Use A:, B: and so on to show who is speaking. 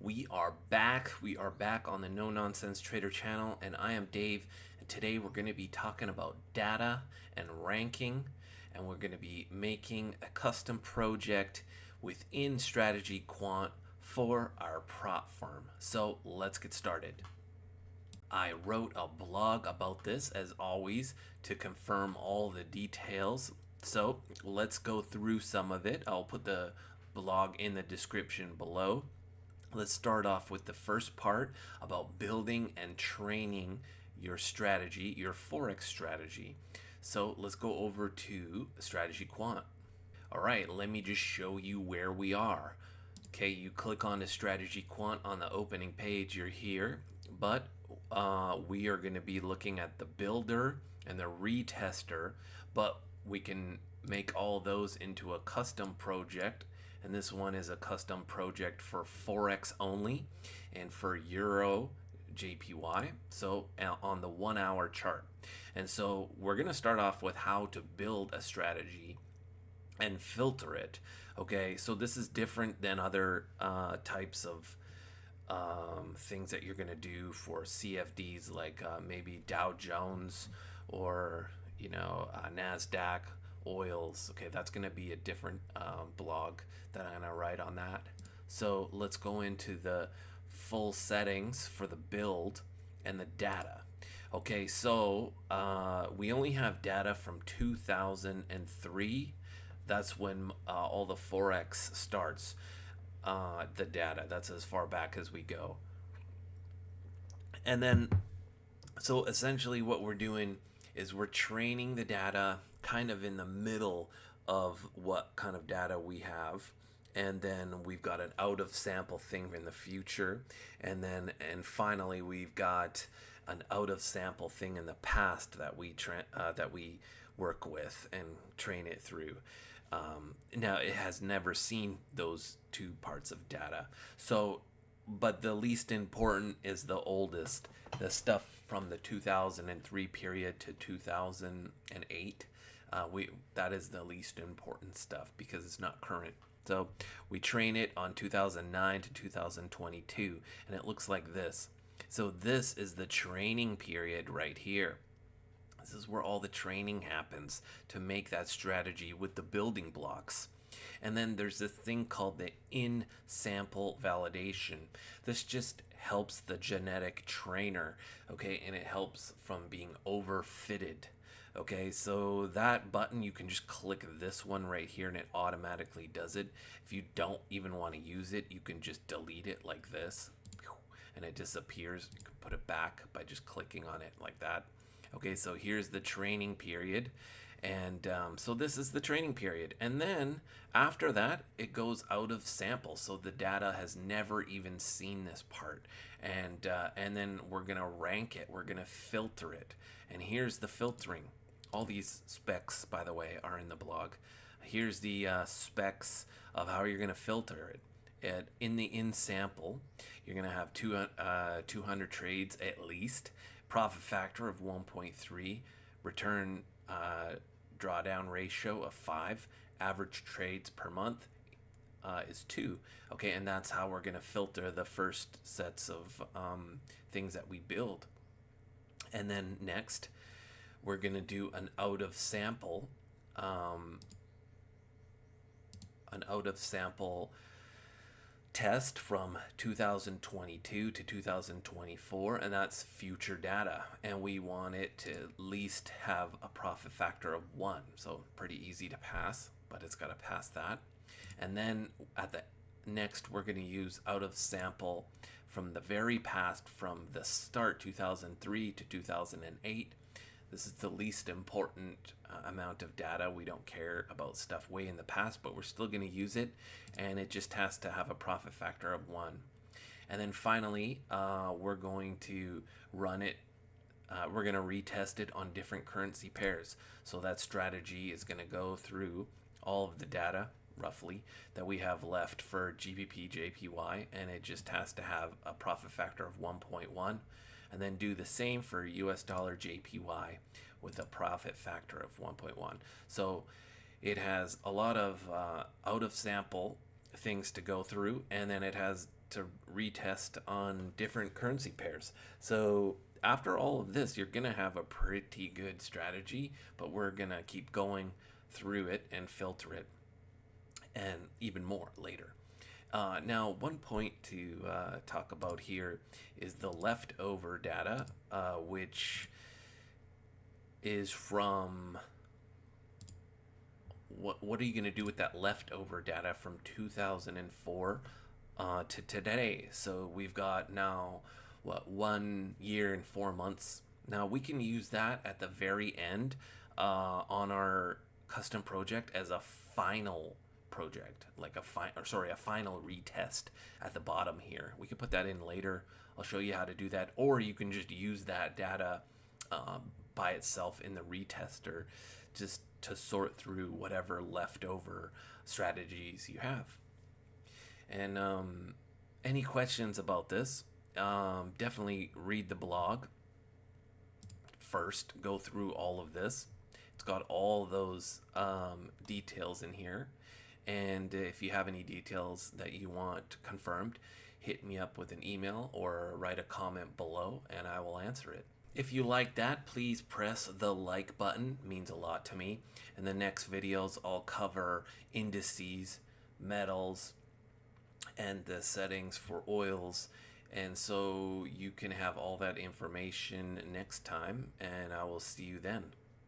A: We are back. We are back on the No Nonsense Trader channel, and I am Dave. And today we're going to be talking about data and ranking, and we're going to be making a custom project within StrategyQuant for our prop firm. So let's get started. I wrote a blog about this, as always, to confirm all the details. So let's go through some of it. I'll put the blog in the description below. Let's start off with the first part about building and training your strategy, your Forex strategy. So let's go over to StrategyQuant. All right, let me just show you where we are. Okay, you click on the StrategyQuant on the opening page, you're here, but we are going to be looking at the builder and the retester, but we can make all those into a custom project. And this one is a custom project for Forex only and for Euro JPY, so on the 1 hour chart. And so we're going to start off with how to build a strategy and filter it. Okay, so this is different than other types of things that you're going to do for CFDs, like maybe Dow Jones or NASDAQ oils. Okay, that's going to be a different blog that I'm going to write on that. So let's go into the full settings for the build and the data. Okay, so we only have data from 2003. That's when all the Forex starts. The data, that's as far back as we go. And then, so essentially what we're doing is we're training the data kind of in the middle of what kind of data we have, and then we've got an out of sample thing in the future, and finally we've got an out of sample thing in the past that we work with and train it through. Now it has never seen those two parts of data, so but the least important is the oldest, the stuff from the 2003 period to 2008. That is the least important stuff because it's not current. So we train it on 2009 to 2022, and it looks like this. So this is the training period right here. This is where all the training happens to make that strategy with the building blocks. And then there's this thing called the in-sample validation. This just helps the genetic trainer, okay, and it helps from being overfitted. Okay, so that button, you can just click this one right here and it automatically does it. If you don't even want to use it, you can just delete it like this and it disappears. You can put it back by just clicking on it like that. Okay, so here's the training period. And so this is the training period. And then after that, it goes out of sample. So the data has never even seen this part. And then we're going to rank it. We're going to filter it. And here's the filtering. All these specs, by the way, are in the blog. Here's the specs of how you're going to filter it. In the in-sample, you're going to have 200 trades at least, profit factor of 1.3, return drawdown ratio of 5, average trades per month is 2. Okay, and that's how we're going to filter the first sets of things that we build. And then next, we're going to do an out of sample test from 2022 to 2024, and that's future data, and we want it to at least have a profit factor of 1. So pretty easy to pass, but it's got to pass that. And then at the next, we're going to use out of sample from the very past, from the start 2003 to 2008. This is the least important amount of data. We don't care about stuff way in the past, but we're still going to use it, and it just has to have a profit factor of 1. And then finally, we're going to run it. We're going to retest it on different currency pairs. So that strategy is going to go through all of the data, roughly, that we have left for GBP, JPY, and it just has to have a profit factor of 1.1. And then do the same for US dollar JPY with a profit factor of 1.1. So it has a lot of out of sample things to go through, and then it has to retest on different currency pairs. So after all of this, you're gonna have a pretty good strategy, but we're gonna keep going through it and filter it and even more later. Now, one point to talk about here is the leftover data, which is from what are you going to do with that leftover data from 2004 to today? So we've got now, what, 1 year and 4 months. Now we can use that at the very end on our custom project as a final project, like a final retest at the bottom here. We can put that in later. I'll show you how to do that, or you can just use that data by itself in the retester, just to sort through whatever leftover strategies you have. And any questions about this, definitely read the blog first, go through all of this. It's got all those details in here. And if you have any details that you want confirmed, hit me up with an email or write a comment below and I will answer it. If you like that, please press the like button. It means a lot to me. In the next videos, I'll cover indices, metals, and the settings for oils. And so you can have all that information next time, and I will see you then.